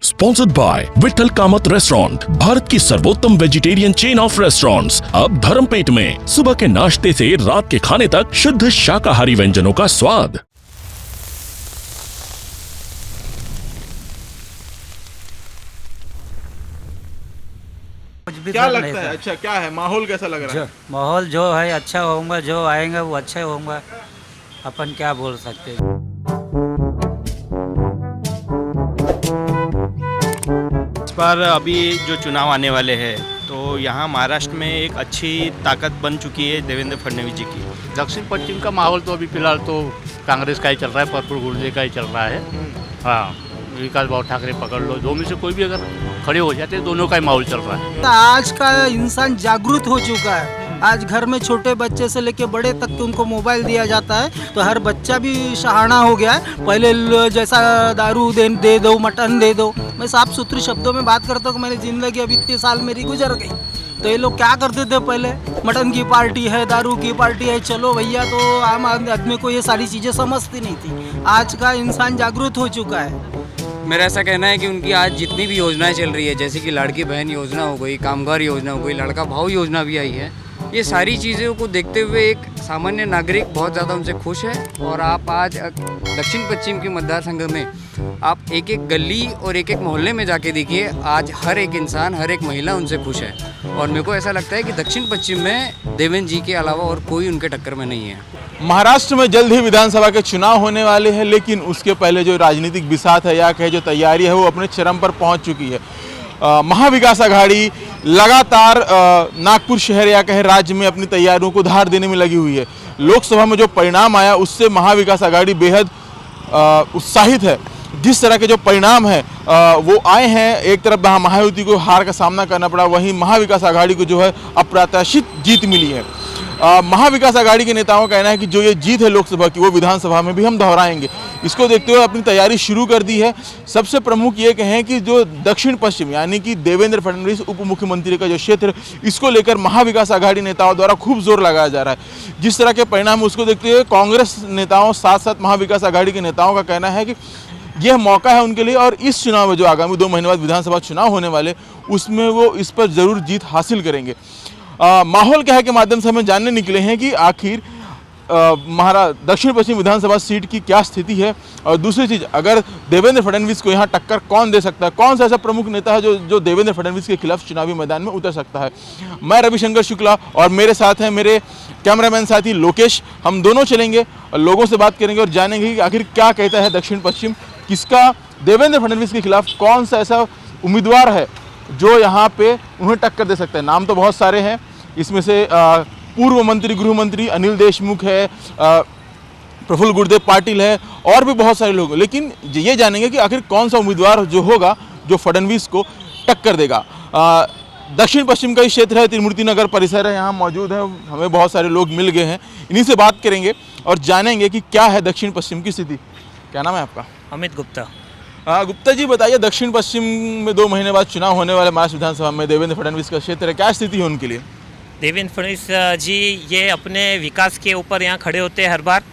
Sponsored by Vithal Kamath restaurant, Bharat की सर्वोत्तम vegetarian chain of restaurants, अब धर्मपेट में। सुबह के नाश्ते से रात के खाने तक शुद्ध शाकाहारी व्यंजनों का स्वाद। क्या लगता है? अच्छा, क्या है माहौल, कैसा लग रहा है? माहौल जो है अच्छा होगा, जो आएंगे वो अच्छे होंगे, अपन क्या बोल सकते हैं। इस बार अभी जो चुनाव आने वाले हैं तो यहाँ महाराष्ट्र में एक अच्छी ताकत बन चुकी है देवेंद्र फडणवीस जी की। दक्षिण पश्चिम का माहौल तो अभी फिलहाल तो कांग्रेस का ही चल रहा है, प्रफुल्ल गुर्जर का ही चल रहा है। हाँ, विकास भाऊ ठाकरे पकड़ लो, दो में से कोई भी अगर खड़े हो जाते हैं, दोनों का ही माहौल चल रहा है। आज का इंसान जागरूक हो चुका है। आज घर में छोटे बच्चे से लेके बड़े तक के उनको मोबाइल दिया जाता है, तो हर बच्चा भी शहाना हो गया है। पहले जैसा दारू दे दो, मटन दे दो। मैं साफ सुथरे शब्दों में बात करता हूँ कि मैंने ज़िंदगी अभी इतने साल मेरी गुजर गई, तो ये लोग क्या करते थे पहले, मटन की पार्टी है, दारू की पार्टी है, चलो भैया। तो आम आदमी को ये सारी चीज़ें समझती नहीं थी। आज का इंसान जागरूक हो चुका है। मेरा ऐसा कहना है कि उनकी आज जितनी भी योजनाएं चल रही है, जैसे कि लाड़की बहन योजना हो गई, कामगार योजना हो गई, लड़का भाऊ योजना भी आई है, ये सारी चीज़ों को देखते हुए एक सामान्य नागरिक बहुत ज़्यादा उनसे खुश है। और आप आज दक्षिण पश्चिम के मतदार संघ में आप एक एक गली और एक एक मोहल्ले में जाके देखिए, आज हर एक इंसान, हर एक महिला उनसे खुश है। और मेरे को ऐसा लगता है कि दक्षिण पश्चिम में देवेंद्र जी के अलावा और कोई उनके टक्कर में नहीं है। महाराष्ट्र में जल्द ही विधानसभा के चुनाव होने वाले हैं, लेकिन उसके पहले जो राजनीतिक बिसात है या कहे जो तैयारी है वो अपने चरम पर पहुंच चुकी है। महाविकास आघाड़ी लगातार नागपुर शहर या कहे राज्य में अपनी तैयारियों को धार देने में लगी हुई है। लोकसभा में जो परिणाम आया उससे महाविकास आघाड़ी बेहद उत्साहित है। जिस तरह के जो परिणाम हैं वो आए हैं, एक तरफ महायुति को हार का सामना करना पड़ा, वहीं महाविकास आघाड़ी को जो है अप्रत्याशित जीत मिली है। महाविकास आघाड़ी के नेताओं का कहना है कि जो ये जीत है लोकसभा की, वो विधानसभा में भी हम दोहराएंगे। इसको देखते हुए अपनी तैयारी शुरू कर दी है। सबसे प्रमुख ये कहें कि जो दक्षिण पश्चिम यानी कि देवेंद्र फडणवीस उप मुख्यमंत्री का जो क्षेत्र, इसको लेकर महाविकास आघाड़ी नेताओं द्वारा खूब जोर लगाया जा रहा है। जिस तरह के परिणाम उसको देखते हुए कांग्रेस नेताओं साथ साथ महाविकास आघाड़ी के नेताओं का कहना है कि यह मौका है उनके लिए, और इस चुनाव में जो आगामी 2 महीने बाद विधानसभा चुनाव होने वाले, उसमें वो इस पर जरूर जीत हासिल करेंगे। माहौल क्या है के माध्यम से हमें जानने निकले हैं कि आखिर दक्षिण पश्चिम विधानसभा सीट की क्या स्थिति है। और दूसरी चीज़, अगर देवेंद्र फडणवीस को यहाँ टक्कर कौन दे सकता है, कौन सा ऐसा प्रमुख नेता है जो देवेंद्र फडणवीस के खिलाफ चुनावी मैदान में उतर सकता है। मैं रविशंकर शुक्ला और मेरे साथ हैं मेरे कैमरामैन साथी लोकेश। हम दोनों चलेंगे और लोगों से बात करेंगे और जानेंगे कि आखिर क्या कहता है दक्षिण पश्चिम, किसका देवेंद्र फडणवीस के खिलाफ कौन सा ऐसा उम्मीदवार है जो यहाँ पे उन्हें टक्कर दे सकता है। नाम तो बहुत सारे हैं, इसमें से पूर्व मंत्री गृह मंत्री अनिल देशमुख है, प्रफुल्ल गुर्जर पाटिल है, और भी बहुत सारे लोग, लेकिन ये जानेंगे कि आखिर कौन सा उम्मीदवार जो होगा जो फडणवीस को टक्कर देगा। दक्षिण पश्चिम का ही क्षेत्र है, त्रिमूर्ति नगर परिसर है, यहाँ मौजूद है, हमें बहुत सारे लोग मिल गए हैं, इन्हीं से बात करेंगे और जानेंगे कि क्या है दक्षिण पश्चिम की स्थिति। क्या नाम है आपका? अमित गुप्ता। गुप्ता जी बताइए, दक्षिण पश्चिम में 2 महीने बाद चुनाव होने वाले महाराष्ट्र विधानसभा में देवेंद्र फडणवीस का क्षेत्र है, क्या स्थिति है उनके लिए? देवेंद्र फडणवीस जी ये अपने विकास के ऊपर यहाँ खड़े होते हैं हर बार,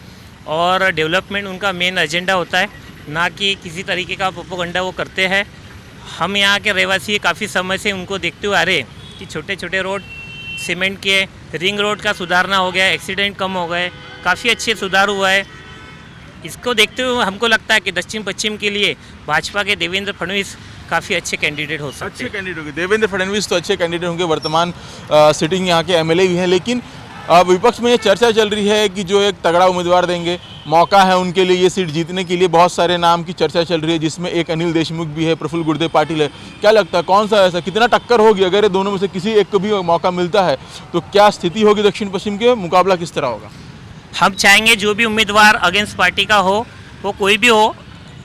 और डेवलपमेंट उनका मेन एजेंडा होता है, ना कि किसी तरीके का प्रोपेगेंडा वो करते हैं। हम यहाँ के रहवासी काफ़ी समय से उनको देखते हुए आ रहे कि छोटे छोटे रोड सीमेंट के, रिंग रोड का सुधारना हो गया, एक्सीडेंट कम हो गए, काफ़ी अच्छे सुधार हुआ है। इसको देखते हुए हमको लगता है कि दक्षिण पश्चिम के लिए भाजपा के देवेंद्र फडणवीस काफ़ी अच्छे कैंडिडेट हो सकते हैं। अच्छे कैंडिडेट होंगे देवेंद्र फडणवीस, तो अच्छे कैंडिडेट होंगे। वर्तमान सिटिंग यहाँ के एमएलए भी हैं, लेकिन विपक्ष में ये चर्चा चल रही है कि जो एक तगड़ा उम्मीदवार देंगे, मौका है उनके लिए ये सीट जीतने के लिए। बहुत सारे नाम की चर्चा चल रही है, जिसमें एक अनिल देशमुख भी है, प्रफुल्ल गुर्जर पाटिल है। क्या लगता है कौन सा ऐसा, कितना टक्कर होगी? अगर ये दोनों में से किसी एक को भी मौका मिलता है तो क्या स्थिति होगी दक्षिण पश्चिम के, मुकाबला किस तरह होगा? हम चाहेंगे जो भी उम्मीदवार अगेंस्ट पार्टी का हो, वो कोई भी हो,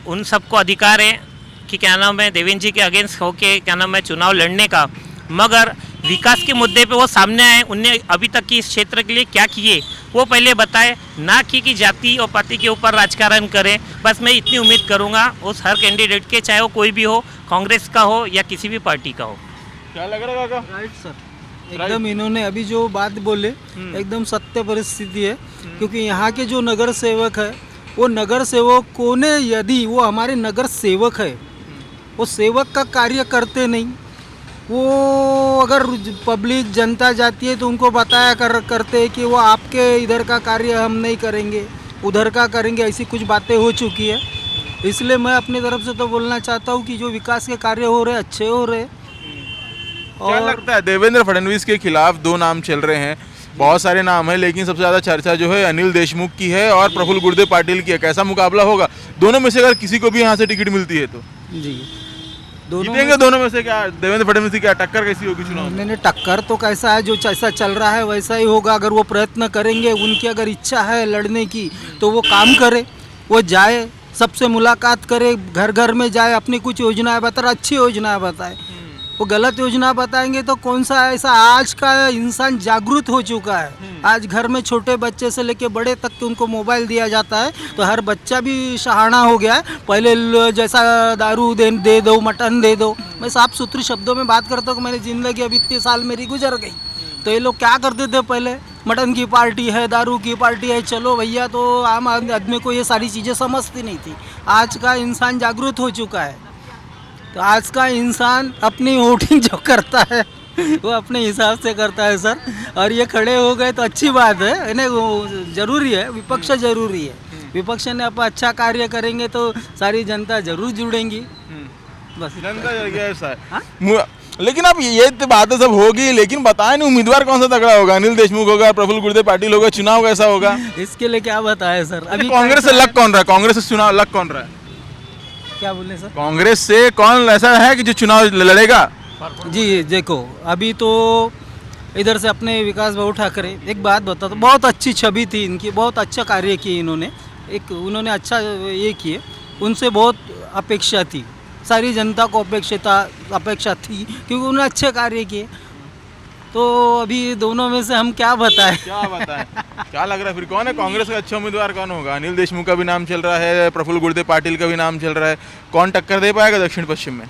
उन सबको अधिकार है कि क्या नाम है देवेंद्र जी के अगेंस्ट हो के क्या नाम है चुनाव लड़ने का, मगर विकास के मुद्दे पे वो सामने आए, उनने अभी तक की इस क्षेत्र के लिए क्या किए वो पहले बताए, ना कि जाति और पार्टी के ऊपर राजकारण करें। बस मैं इतनी उम्मीद करूंगा उस हर कैंडिडेट के, चाहे वो कोई भी हो, कांग्रेस का हो या किसी भी पार्टी का हो। क्या लग रहा है काका? राइट सर, एकदम इन्होंने अभी जो बात बोले एकदम सत्य परिस्थिति है। क्योंकि यहाँ के जो नगर सेवक है, वो नगर सेवकों ने, यदि वो हमारे नगर सेवक है वो सेवक का कार्य करते नहीं। वो अगर पब्लिक जनता जाती है तो उनको बताया करते हैं कि वो आपके इधर का कार्य हम नहीं करेंगे, उधर का करेंगे, ऐसी कुछ बातें हो चुकी है। इसलिए मैं अपनी तरफ से तो बोलना चाहता हूँ कि जो विकास के कार्य हो रहे अच्छे हो रहे। क्या लगता है देवेंद्र फडणवीस के खिलाफ दो नाम चल रहे हैं, बहुत सारे नाम हैं, लेकिन सबसे ज़्यादा चर्चा जो है अनिल देशमुख की है और प्रफुल्ल गुर्दे पाटिल की है। कैसा मुकाबला होगा दोनों में से? अगर किसी को भी यहाँ से टिकट मिलती है तो जी दोनों जीतेंगे दोनों में से? क्या देवेंद्र फडणवीस की क्या टक्कर कैसी होगी चुनाव में? नहीं, टक्कर तो कैसा है, जो जैसा चल रहा है वैसा ही होगा। अगर वो प्रयत्न करेंगे, उनकी अगर इच्छा है लड़ने की तो वो काम करे, वो जाए, सबसे मुलाकात करे, घर घर में जाए, अपनी कुछ योजनाएं बताए, अच्छी योजनाएं बताए। वो गलत योजना बताएंगे तो कौन सा ऐसा? आज का इंसान जागरूक हो चुका है। आज घर में छोटे बच्चे से लेके बड़े तक के उनको मोबाइल दिया जाता है, तो हर बच्चा भी शहाना हो गया है। पहले जैसा दारू दे दो, मटन दे दो। मैं साफ सुथरे शब्दों में बात करता हूँ कि मैंने ज़िंदगी अभी इतने साल मेरी गुजर गई, तो ये लोग क्या करते थे पहले? मटन की पार्टी है, दारू की पार्टी है, चलो भैया। तो आम आदमी को ये सारी चीज़ें समझती नहीं थी। आज का इंसान जागरूक हो चुका है, तो आज का इंसान अपनी वोटिंग जो करता है वो अपने हिसाब से करता है सर। और ये खड़े हो गए तो अच्छी बात है, नहीं वो जरूरी है, विपक्ष जरूरी है। विपक्ष ने आप अच्छा कार्य करेंगे तो सारी जनता जरूर जुड़ेंगी। बस जनता ऐसा है। लेकिन अब ये तो बातें सब होगी, लेकिन बताएं नहीं उम्मीदवार कौन सा तगड़ा होगा? अनिल देशमुख होगा, प्रफुल्ल गुर्दे पाटिल होगा? चुनाव कैसा होगा? इसके लिए क्या बताएं सर? अभी कांग्रेस से लग कौन रहा है? कांग्रेस से चुनाव लग कौन रहा है? क्या बोले सर? कांग्रेस से कौन ऐसा है कि जो चुनाव लड़ेगा? जी देखो, अभी तो इधर से अपने विकास भाऊ ठाकरे, एक बात बता, तो बहुत अच्छी छवि थी इनकी, बहुत अच्छा कार्य किए इन्होंने, उन्होंने अच्छा ये किए। उनसे बहुत अपेक्षा थी, सारी जनता को अपेक्षा थी, क्योंकि उन्होंने अच्छे कार्य किए। तो अभी दोनों में से हम क्या बताएं? क्या लग रहा है फिर कौन है कांग्रेस का अच्छा उम्मीदवार? कौन होगा? अनिल देशमुख का भी नाम चल रहा है, प्रफुल्ल गुर्दे पाटिल का भी नाम चल रहा है। कौन टक्कर दे पाएगा दक्षिण पश्चिम में?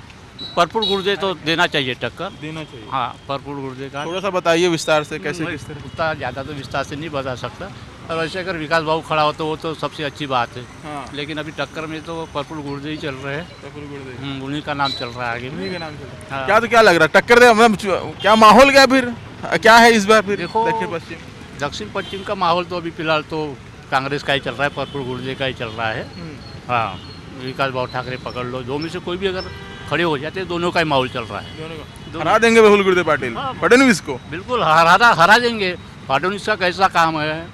प्रफुल्ल गुर्दे तो देना चाहिए टक्कर। देना चाहिए। हाँ, प्रफुल्ल गुर्दे का थोड़ा सा बताइए विस्तार से, कैसे किस तरह? उतना ज़्यादा तो विस्तार से नहीं बता सकता, और वैसे अगर विकास बाबू खड़ा हो तो वो तो सबसे अच्छी बात है। हाँ। लेकिन अभी टक्कर में तो प्रफुल्ल गुर्दे ही चल रहे हैं। प्रफुल्ल गुर्दे उन्हीं का नाम चल रहा है आगे। उन्हीं का नाम चल रहा है। हाँ। क्या तो क्या लग रहा है टक्कर दे? मतलब क्या माहौल क्या फिर क्या है इस बार फिर देखो, दक्षिण पश्चिम का माहौल तो अभी फिलहाल तो कांग्रेस का ही चल रहा है, प्रफुल्ल गुर्दे का ही चल रहा है। हाँ, विकास बाबू ठाकरे पकड़ लो, दो में से कोई भी अगर खड़े हो जाते हैं, दोनों का ही माहौल चल रहा है। हरा देंगे प्रफुल्ल गुर्दे पाटिल फडणवीस को? बिल्कुल हरा देंगे। फडणवीस का कैसा काम है,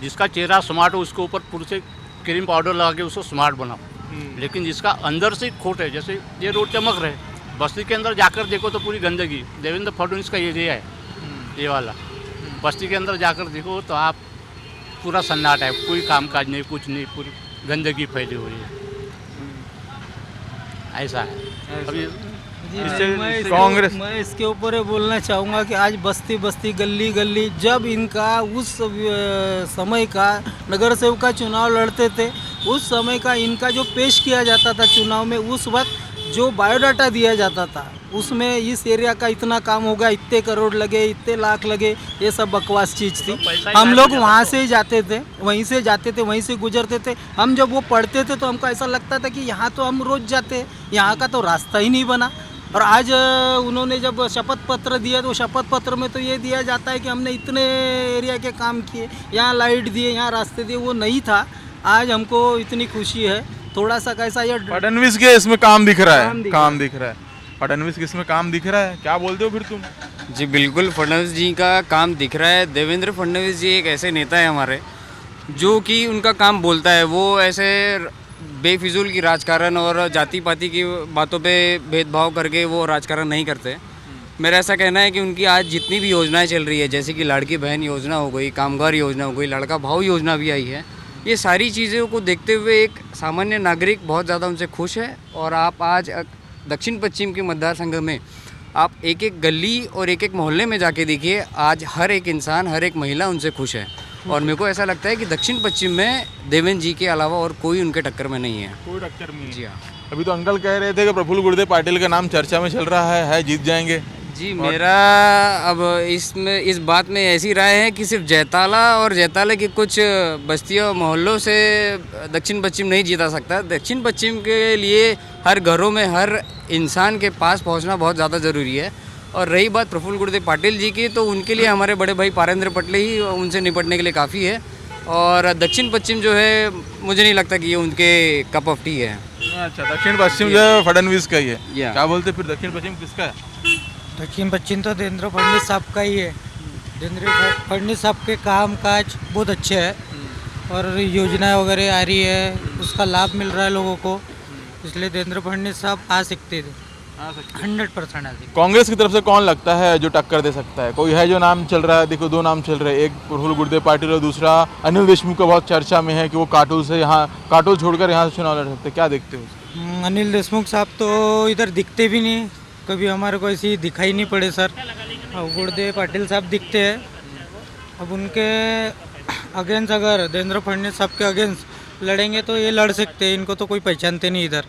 जिसका चेहरा स्मार्ट हो उसके ऊपर पूरे से क्रीम पाउडर लगा के उसको स्मार्ट बनाओ। लेकिन जिसका अंदर से खोट है, जैसे ये रोड चमक रहे, बस्ती के अंदर जाकर देखो तो पूरी गंदगी। देवेंद्र फडणवीस का एरिया है ये वाला। बस्ती के अंदर जाकर देखो तो आप पूरा सन्नाटा है, कोई कामकाज नहीं, कुछ नहीं, पूरी गंदगी फैली हुई है। ऐसा है अभी। कांग्रेस मैं इसके ऊपर ये बोलना चाहूँगा कि आज बस्ती बस्ती गली गली जब इनका उस समय का नगर सेवक का चुनाव लड़ते थे, उस समय का इनका जो पेश किया जाता था चुनाव में, उस वक्त जो बायोडाटा दिया जाता था उसमें इस एरिया का इतना काम होगा, इतने करोड़ लगे, इतने लाख लगे, ये सब बकवास चीज़ थी। हम लोग वहाँ से ही जाते थे, वहीं से जाते थे, वहीं से गुजरते थे। हम जब वो पढ़ते थे तो हमको ऐसा लगता था कि यहाँ तो हम रोज़ जाते हैं, यहाँ का तो रास्ता ही नहीं बना। और आज उन्होंने जब शपथ पत्र दिया तो शपथ पत्र में तो ये दिया जाता है कि हमने इतने एरिया के काम किए, यहाँ लाइट दिए, यहाँ रास्ते दिए, वो नहीं था। आज हमको इतनी खुशी है। थोड़ा सा कैसा ये फडणवीस के इसमें काम दिख रहा है, काम दिख रहा है। फडणवीस के इसमें काम दिख रहा है, क्या बोलते हो फिर तुम? जी बिल्कुल, फडणवीस जी का काम दिख रहा है। देवेंद्र फडणवीस जी एक ऐसे नेता है हमारे जो कि उनका काम बोलता है। वो ऐसे बेफिजूल की राजकारण और जाति पाति की बातों पे भेदभाव करके वो राजकारण नहीं करते। मेरा ऐसा कहना है कि उनकी आज जितनी भी योजनाएं चल रही है, जैसे कि लाड़की बहन योजना हो गई, कामगार योजना हो गई, लड़का भाऊ योजना भी आई है, ये सारी चीज़ों को देखते हुए एक सामान्य नागरिक बहुत ज़्यादा उनसे खुश है। और आप आज दक्षिण पश्चिम के मतदार संघ में आप एक एक गली और एक एक मोहल्ले में जाके देखिए, आज हर एक इंसान, हर एक महिला उनसे खुश है। और मेरे को ऐसा लगता है कि दक्षिण पश्चिम में देवेंद्र जी के अलावा और कोई उनके टक्कर में नहीं है। कोई टक्कर नहीं। जी हाँ। अभी तो अंकल कह रहे थे कि प्रफुल्ल गुर्दे पाटिल का नाम चर्चा में चल रहा है जीत जाएंगे। जी मेरा अब इसमें इस बात में ऐसी राय है कि सिर्फ जैताला और जैताले की कुछ बस्तियों मोहल्लों से दक्षिण पश्चिम नहीं जीता सकता। दक्षिण पश्चिम के लिए हर घरों में हर इंसान के पास पहुंचना बहुत ज़्यादा ज़रूरी है। और रही बात प्रफुल्ल गुरुदेव पाटिल जी की, तो उनके लिए हमारे बड़े भाई पारेंद्र पटले ही उनसे निपटने के लिए काफ़ी है। और दक्षिण पश्चिम जो है मुझे नहीं लगता कि ये उनके कप ऑफ टी है। अच्छा, दक्षिण पश्चिम जो है फडणवीस का ही है। या। क्या बोलते फिर दक्षिण पश्चिम किसका है? दक्षिण पश्चिम तो देवेंद्र फडणवीस साहब का ही है। देवेंद्र फडणवीस साहब के काम काज बहुत अच्छे हैं और योजनाएं वगैरह आ रही है, उसका लाभ मिल रहा है लोगों को, इसलिए देवेंद्र फडणवीस साहब आ सकते थे 100% आ सकते। कांग्रेस की तरफ से कौन लगता है जो टक्कर दे सकता है? कोई है जो नाम चल रहा है? देखो, दो नाम चल रहे हैं, एक प्रफुल्ल गुरुदेव पाटिल और दूसरा अनिल देशमुख का बहुत चर्चा में है कि वो काटोल से यहाँ काटोल छोड़कर यहाँ से चुनाव लड़ सकते हैं। क्या देखते हो? अनिल देशमुख साहब तो इधर दिखते भी नहीं, कभी हमारे को ऐसी दिखाई नहीं पड़े सर। और गुरुदेव पाटिल साहब दिखते हैं। अब उनके अगेंस्ट अगर देवेंद्र फडणवीस साहब के अगेंस्ट लड़ेंगे तो ये लड़ सकते हैं, इनको तो कोई पहचानते नहीं इधर।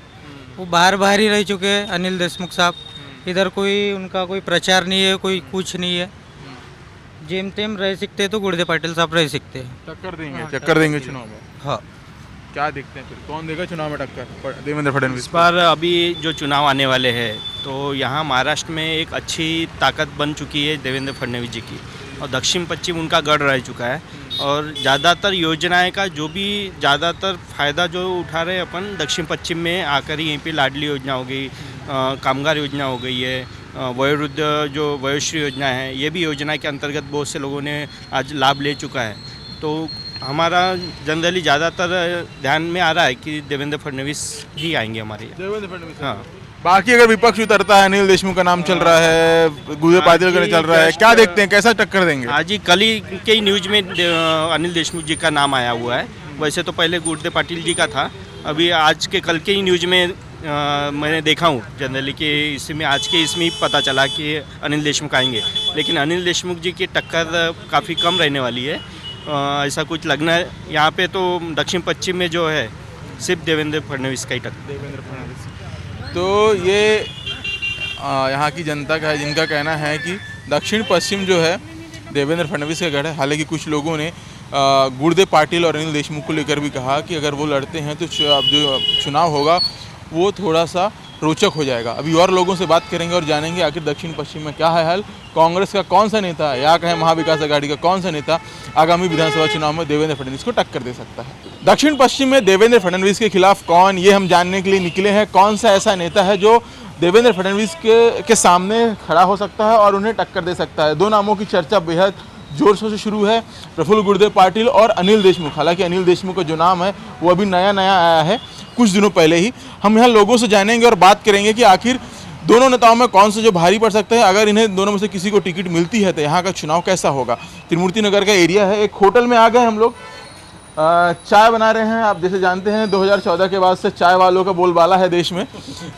वो बाहर ही रह चुके हैं अनिल देशमुख साहब, इधर कोई उनका कोई प्रचार नहीं है, कोई कुछ नहीं है। जेम तेम रह सकते हैं तो गुरुदेव पाटिल साहब रह सकते हैं। टक्कर देंगे चुनाव में? हाँ। क्या देखते हैं फिर, कौन देगा चुनाव में टक्कर देवेंद्र फडणवीस? इस बार अभी जो चुनाव आने वाले हैं तो यहाँ महाराष्ट्र में एक अच्छी ताकत बन चुकी है देवेंद्र फडणवीस जी की, और दक्षिण पश्चिम उनका गढ़ रह चुका है। और ज़्यादातर योजनाएं का जो भी ज़्यादातर फ़ायदा जो उठा रहे हैं अपन दक्षिण पश्चिम में आकर ही, यहीं पे लाडली योजना हो गई, कामगार योजना हो गई है, वयोवृद्ध जो वयोश्री योजना है, ये भी योजना के अंतर्गत बहुत से लोगों ने आज लाभ ले चुका है। तो हमारा जनरली ज़्यादातर ध्यान में आ रहा है कि देवेंद्र फडणवीस ही आएंगे हमारे यहाँ। देवेंद्र फडणवीस। हाँ। बाकी अगर विपक्ष उतरता है, अनिल देशमुख का नाम चल रहा है, गुरुदेव पाटिल का चल रहा है, क्या देखते हैं, कैसा टक्कर देंगे? आज ही कल ही के ही न्यूज में अनिल देशमुख जी का नाम आया हुआ है। वैसे तो पहले गुरुदेव पाटिल जी का था, अभी आज के कल के ही न्यूज में मैंने देखा हूँ जनरली कि इसमें आज के इसमें ही पता चला कि अनिल देशमुख आएंगे। लेकिन अनिल देशमुख जी की टक्कर काफ़ी कम रहने वाली है, ऐसा कुछ लगना है। यहाँ पे तो दक्षिण पश्चिम में जो है सिर्फ देवेंद्र फडणवीस का ही टक्कर। देवेंद्र फडणवीस। तो ये यहाँ की जनता का है, जिनका कहना है कि दक्षिण पश्चिम जो है देवेंद्र फडणवीस का गढ़ है। हालांकि कुछ लोगों ने गुरुदेव पाटिल और अनिल देशमुख को लेकर भी कहा कि अगर वो लड़ते हैं तो अब जो चुनाव होगा वो थोड़ा सा रोचक हो जाएगा। अभी और लोगों से बात करेंगे और जानेंगे आखिर दक्षिण पश्चिम में क्या है हाल। कांग्रेस का कौन सा नेता या कहें महाविकास आघाड़ी का कौन सा नेता आगामी विधानसभा चुनाव में देवेंद्र फडणवीस को टक्कर दे सकता है। दक्षिण पश्चिम में देवेंद्र फडणवीस के खिलाफ कौन, ये हम जानने के लिए निकले हैं। कौन सा ऐसा नेता है जो देवेंद्र फडणवीस के सामने खड़ा हो सकता है और उन्हें टक्कर दे सकता है? दो नामों की चर्चा बेहद जोर शोर से शुरू है, प्रफुल्ल गुरुदेव पाटिल और अनिल देशमुख। हालांकि अनिल देशमुख का जो नाम है वो अभी नया आया है, कुछ दिनों पहले ही। हम यहाँ लोगों से जानेंगे और बात करेंगे कि आखिर दोनों नेताओं में कौन सा जो भारी पड़ सकता है। अगर इन्हें दोनों में से किसी को टिकट मिलती है तो यहाँ का चुनाव कैसा होगा। त्रिमूर्ति नगर का एरिया है, एक होटल में आ गए हम लोग, चाय बना रहे हैं। आप जैसे जानते हैं 2014 के बाद से चाय वालों का बोलबाला है देश में।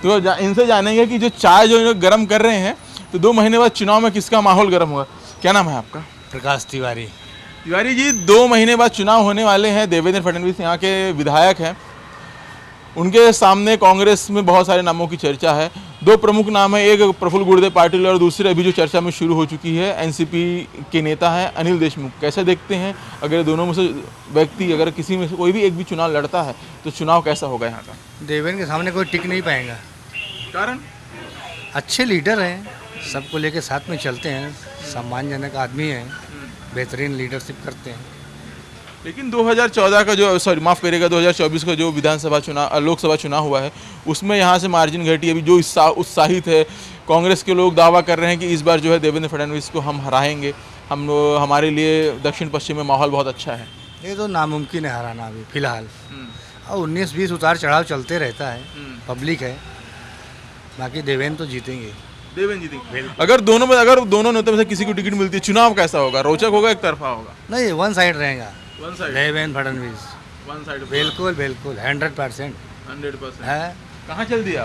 तो इनसे जानेंगे कि जो चाय जो गर्म कर रहे हैं, तो 2 महीने बाद चुनाव में किसका माहौल गर्म होगा। क्या नाम है आपका? प्रकाश तिवारी। तिवारी जी, 2 महीने बाद चुनाव होने वाले हैं। देवेंद्र फडणवीस यहाँ के विधायक हैं, उनके सामने कांग्रेस में बहुत सारे नामों की चर्चा है। 2 प्रमुख नाम है, एक प्रफुल्ल गुरुदेव पाटिल और दूसरे अभी जो चर्चा में शुरू हो चुकी है एनसीपी के नेता हैं अनिल देशमुख। कैसे देखते हैं अगर दोनों में से व्यक्ति, अगर किसी में से कोई भी एक भी चुनाव लड़ता है तो चुनाव कैसा होगा यहाँ का? देवेंद्र के सामने कोई टिक नहीं पाएगा। कारण? अच्छे लीडर हैं, सबको लेके साथ में चलते हैं, सम्मानजनक आदमी हैं, बेहतरीन लीडरशिप करते हैं। लेकिन 2014 का जो, सॉरी माफ़ करिएगा, 2024 का जो विधानसभा चुनाव, लोकसभा चुनाव हुआ है, उसमें यहाँ से मार्जिन घटी। अभी जो उत्साहित है, कांग्रेस के लोग दावा कर रहे हैं कि इस बार जो है देवेंद्र फडणवीस को हम हराएंगे, हमारे लिए दक्षिण पश्चिम में माहौल बहुत अच्छा है। ये तो नामुमकिन है हराना अभी फिलहाल। और 19-20 उतार चढ़ाव चलते रहता है, पब्लिक है, बाकी देवेंद्र तो जीतेंगे। देवेंद्र जीतेंगे। अगर दोनों नेता में से किसी को टिकट मिलती है, चुनाव कैसा होगा? रोचक होगा, एक तरफा होगा? नहीं, वन साइड रहेगा। One side? Devendra Fadnavis one side? बिल्कुल 100%। 100% है। कहाँ चल दिए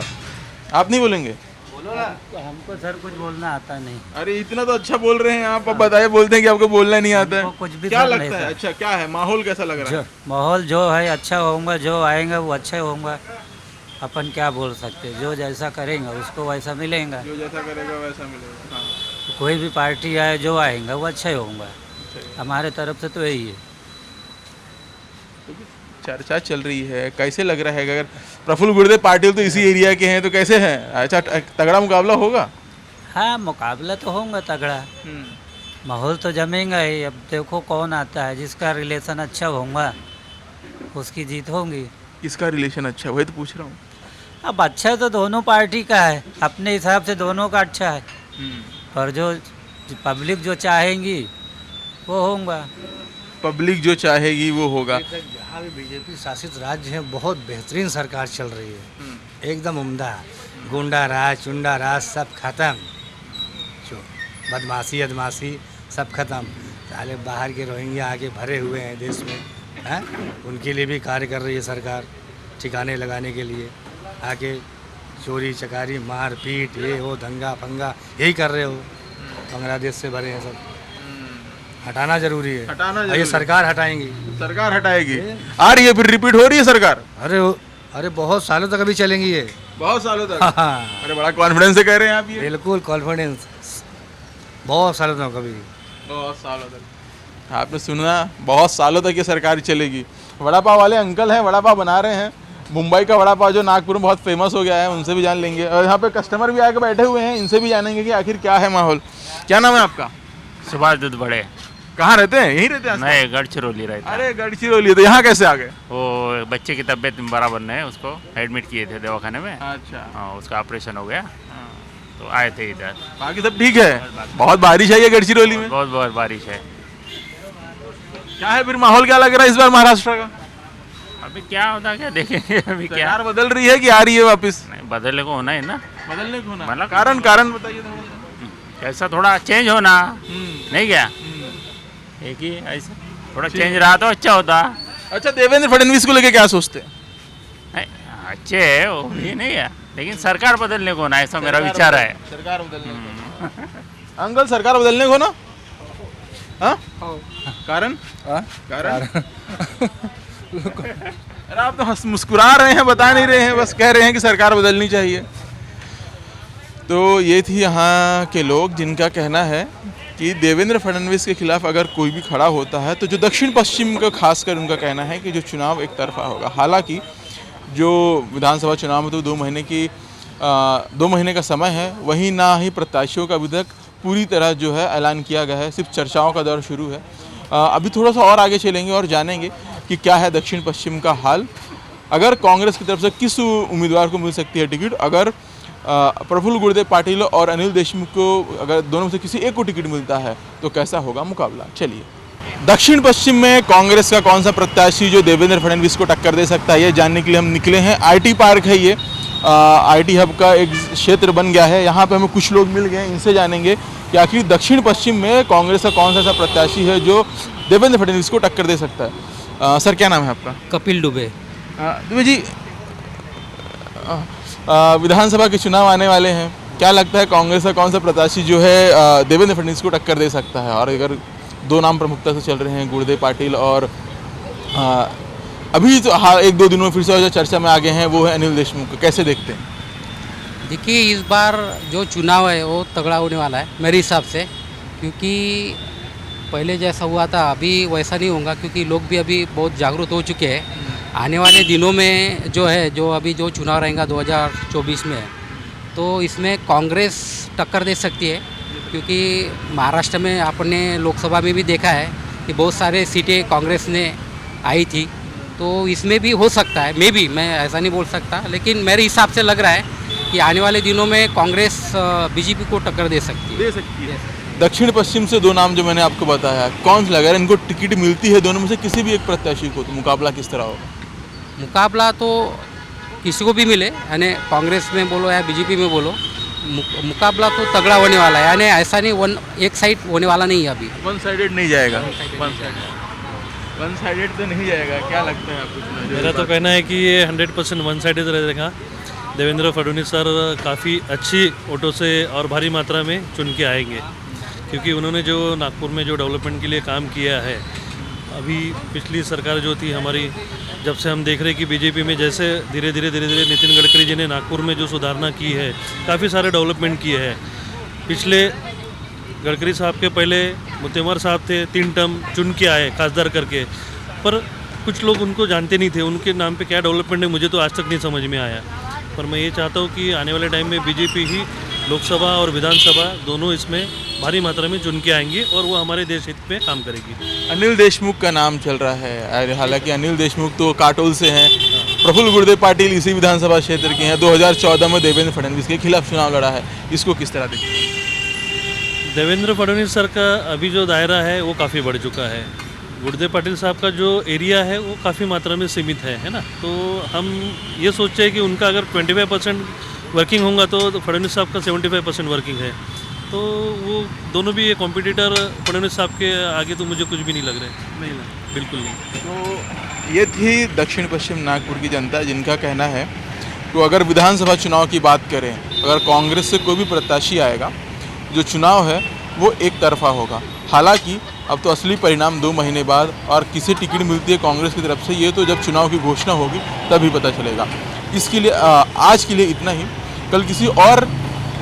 आप नहीं बोलेंगे? बोलो ना। तो हमको सर कुछ बोलना आता नहीं। अरे इतना तो अच्छा बोल रहे हैं आप, बताइए। बोलते हैं कि आपको बोलना नहीं आता है। कुछ भी क्या सर लगता नहीं है? सर। अच्छा, क्या है माहौल, कैसा लग रहा है? माहौल जो है अच्छा होगा, जो आएंगे वो अच्छे होंगे। अपन क्या बोल सकते, जो जैसा करेंगे उसको वैसा मिलेगा। जो जैसा करेगा वैसा मिलेगा। हाँ। कोई भी पार्टी आए जो आएंगे वो अच्छा ही होगा। हमारे तरफ से तो यही है। चर्चा चल रही है, कैसे लग रहा है अगर प्रफुल्ल गुर्दे पाटिल तो इसी एरिया के हैं तो कैसे हैं? अच्छा, तगड़ा मुकाबला होगा? हाँ, मुकाबला तो होगा तगड़ा, माहौल तो जमेगा ही। अब देखो कौन आता है, जिसका रिलेशन अच्छा होगा उसकी जीत होगी। किसका रिलेशन अच्छा, वही तो पूछ रहा हूँ। अब अच्छा तो दोनों पार्टी का है, अपने हिसाब से दोनों का अच्छा है, पर जो पब्लिक जो चाहेंगी वो होगा। पब्लिक जो चाहेगी वो होगा। जहाँ भी बीजेपी शासित राज्य है बहुत बेहतरीन सरकार चल रही है, एकदम उम्दा। गुंडा राज, चुंडा राज सब खत्म, जो बदमाशी अदमाशी सब खत्म। साले बाहर के रोहिंग्या आके भरे हुए हैं देश में, हैं? उनके लिए भी कार्य कर रही है सरकार, ठिकाने लगाने के लिए। आके चोरी चकारी मार पीट ये वो दंगा फंगा यही कर रहे हो। बांग्लादेश से भरे हैं सब, हटाना जरूरी है। हटाना ये जरूरी। सरकार हटाएंगी, सरकार हटाएगी। आ रही है, फिर रिपीट हो रही है सरकार? अरे बहुत सालों तक अभी चलेंगी ये। बहुत सालों तक? हाँ। अरे बड़ा कॉन्फिडेंस से कह रहे हैं आप ये। बिल्कुल कॉन्फिडेंस, बहुत सालों तक अभी। बहुत सालों तक आपने सुना, बहुत सालों तक ये सरकार चलेगी। वड़ा पाव वाले अंकल हैं, वड़ा पाव बना रहे हैं। मुंबई का वड़ा पाव जो नागपुर में बहुत फेमस हो गया है, उनसे भी जान लेंगे। और यहाँ पे कस्टमर भी आके बैठे हुए हैं, इनसे भी जानेंगे कि आखिर क्या है माहौल। क्या नाम है आपका? सुभाष दूध बड़े। कहाँ रहते हैं? यहीं रहते हैं? नहीं, गढ़चिरौली रहता है। अरे गढ़चिरौली, तो यहाँ कैसे आ गए? वो बच्चे की तबीयत बराबर नहीं है, उसको एडमिट किए थे दवाखाने में। अच्छा। हाँ, उसका ऑपरेशन हो गया तो आए थे इधर। बाकी सब ठीक है? बहुत बारिश है ये गढ़चिरौली में? बहुत बहुत बारिश है। क्या है फिर माहौल, क्या लग रहा है इस बार महाराष्ट्र का? अभी क्या होता क्या देखेंगे। अभी क्या सरकार बदल रही है कि आ रही है वापस? नहीं, बदलने को होना है ना। बदलने को होना, मतलब कारण बताइए थोड़ा। ऐसा थोड़ा चेंज होना नहीं क्या, एक ही ऐसा थोड़ा चेंज रहा तो अच्छा होता। अच्छा, देवेंद्र फडणवीस को लेके क्या सोचते हैं? नहीं, अच्छे है वो भी नहीं है, लेकिन सरकार बदलने को ना, ऐसा मेरा विचार है। सरकार बदलने को। अंकल, सरकार बदलने को ना? हाँ? कारण? कारण? अरे आप तो मुस्कुरा रहे हैं, बता नहीं रहे हैं, बस कह रहे हैं कि सरकार बदलनी चाहिए। तो ये थी यहाँ के लोग जिनका कहना है कि देवेंद्र फडणवीस के खिलाफ अगर कोई भी खड़ा होता है तो जो दक्षिण पश्चिम का खासकर उनका कहना है कि जो चुनाव एक तरफा होगा। हालांकि जो विधानसभा चुनाव में तो 2 महीने का समय है, वहीं ना ही प्रत्याशियों का अभी तक पूरी तरह जो है ऐलान किया गया है, सिर्फ चर्चाओं का दौर शुरू है। अभी थोड़ा सा और आगे चलेंगे और जानेंगे कि क्या है दक्षिण पश्चिम का हाल। अगर कांग्रेस की तरफ से किस उम्मीदवार को मिल सकती है टिकट, अगर प्रफुल्ल गुर्दे पाटिल और अनिल देशमुख को अगर दोनों में से किसी एक को टिकट मिलता है तो कैसा होगा मुकाबला। चलिए, दक्षिण पश्चिम में कांग्रेस का कौन सा प्रत्याशी जो देवेंद्र फडणवीस को टक्कर दे सकता है, ये जानने के लिए हम निकले हैं। आईटी पार्क है ये, आईटी हब का एक क्षेत्र बन गया है। यहाँ पे हमें कुछ लोग मिल गए, इनसे जानेंगे कि आखिर दक्षिण पश्चिम में कांग्रेस का कौन सा ऐसा प्रत्याशी है जो देवेंद्र फडणवीस को टक्कर दे सकता है। सर, क्या नाम है आपका? कपिल दुबे। दुबे जी, विधानसभा के चुनाव आने वाले हैं, क्या लगता है कांग्रेस का कौन सा प्रत्याशी जो है देवेंद्र फडणवीस को टक्कर दे सकता है? और अगर 2 नाम प्रमुखता से चल रहे हैं, गुर्दे पाटिल और अभी तो हाँ 1-2 दिनों में फिर से जो चर्चा में आ गए हैं वो है अनिल देशमुख, कैसे देखते हैं? देखिए, इस बार जो चुनाव है वो तगड़ा होने वाला है मेरे हिसाब से, क्योंकि पहले जैसा हुआ था अभी वैसा नहीं होगा, क्योंकि लोग भी अभी बहुत जागरूक हो चुके हैं। आने वाले दिनों में जो है, जो अभी जो चुनाव रहेगा 2024 में, तो इसमें कांग्रेस टक्कर दे सकती है, क्योंकि महाराष्ट्र में आपने लोकसभा में भी देखा है कि बहुत सारे सीटें कांग्रेस ने आई थी, तो इसमें भी हो सकता है। मैं ऐसा नहीं बोल सकता, लेकिन मेरे हिसाब से लग रहा है कि आने वाले दिनों में कांग्रेस बीजेपी को टक्कर दे सकती है। दक्षिण पश्चिम से 2 नाम जो मैंने आपको बताया, कौन सा लगा? इनको टिकट मिलती है दोनों में से किसी भी एक प्रत्याशी को, तो मुकाबला किस तरह होगा? मुकाबला तो किसी को भी मिले, यानी कांग्रेस में बोलो या बीजेपी में बोलो, मुकाबला तो तगड़ा होने वाला है। यानी ऐसा नहीं एक साइड होने वाला नहीं है अभी। वन साइडेड नहीं जाएगा? वन साइडेड तो नहीं जाएगा, क्या लगता है आपको? मेरा तो कहना है कि ये 100% वन साइडेड रहेगा। देवेंद्र फडणवीस सर काफ़ी अच्छी वोटों से और भारी मात्रा में चुन के आएंगे, क्योंकि उन्होंने जो नागपुर में जो डेवलपमेंट के लिए काम किया है, अभी पिछली सरकार जो थी हमारी, जब से हम देख रहे हैं कि बीजेपी में जैसे धीरे धीरे नितिन गडकरी जी ने नागपुर में जो सुधारना की है, काफ़ी सारे डेवलपमेंट किए हैं। पिछले गडकरी साहब के पहले मुत्तेमर साहब थे, 3 टर्म चुन के आए खासदार करके, पर कुछ लोग उनको जानते नहीं थे, उनके नाम पे क्या डेवलपमेंट है मुझे तो आज तक नहीं समझ में आया। पर मैं ये चाहता हूँ कि आने वाले टाइम में बीजेपी ही लोकसभा और विधानसभा दोनों इसमें भारी मात्रा में चुन के आएंगी और वो हमारे देश हित में काम करेगी। अनिल देशमुख का नाम चल रहा है, हालांकि अनिल देशमुख तो काटोल से हैं, प्रफुल्ल गुरुदेव पाटिल इसी विधानसभा क्षेत्र के हैं, 2014 में देवेंद्र फडणवीस के खिलाफ चुनाव लड़ा है, इसको किस तरह देखते हैं? देवेंद्र फडणवीस सर का अभी जो दायरा है वो काफ़ी बढ़ चुका है, गुरुदेव पाटिल साहब का जो एरिया है वो काफ़ी मात्रा में सीमित है ना। तो हम ये सोचते हैं कि उनका अगर 25% वर्किंग होगा तो फडणवीस साहब का 75% वर्किंग है, तो वो दोनों भी ये कॉम्पिटिटर फडणवीस साहब के आगे तो मुझे कुछ भी नहीं लग रहा है, नहीं लग बिल्कुल नहीं। तो ये थी दक्षिण पश्चिम नागपुर की जनता, जिनका कहना है तो अगर विधानसभा चुनाव की बात करें, अगर कांग्रेस से कोई भी प्रत्याशी आएगा, जो चुनाव है वो एक तरफा होगा। हालांकि अब तो असली परिणाम 2 महीने बाद और किसे टिकट मिलती है कांग्रेस की तरफ से, ये तो जब चुनाव की घोषणा होगी तभी पता चलेगा। इसके लिए आज के लिए इतना ही। कल किसी और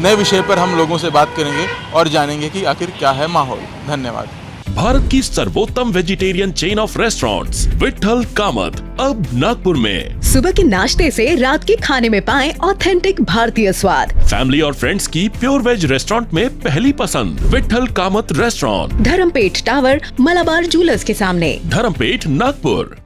नए विषय पर हम लोगों से बात करेंगे और जानेंगे कि आखिर क्या है माहौल। धन्यवाद। भारत की सर्वोत्तम vegetarian chain of restaurants Vitthal Kamat अब नागपुर में। सुबह के नाश्ते से रात के खाने में पाएं ऑथेंटिक भारतीय स्वाद। फैमिली और फ्रेंड्स की प्योर वेज रेस्टोरेंट में पहली पसंद Vitthal Kamat restaurant, Dharampeth tower, Malabar jewellers के सामने, धर्मपेट, नागपुर।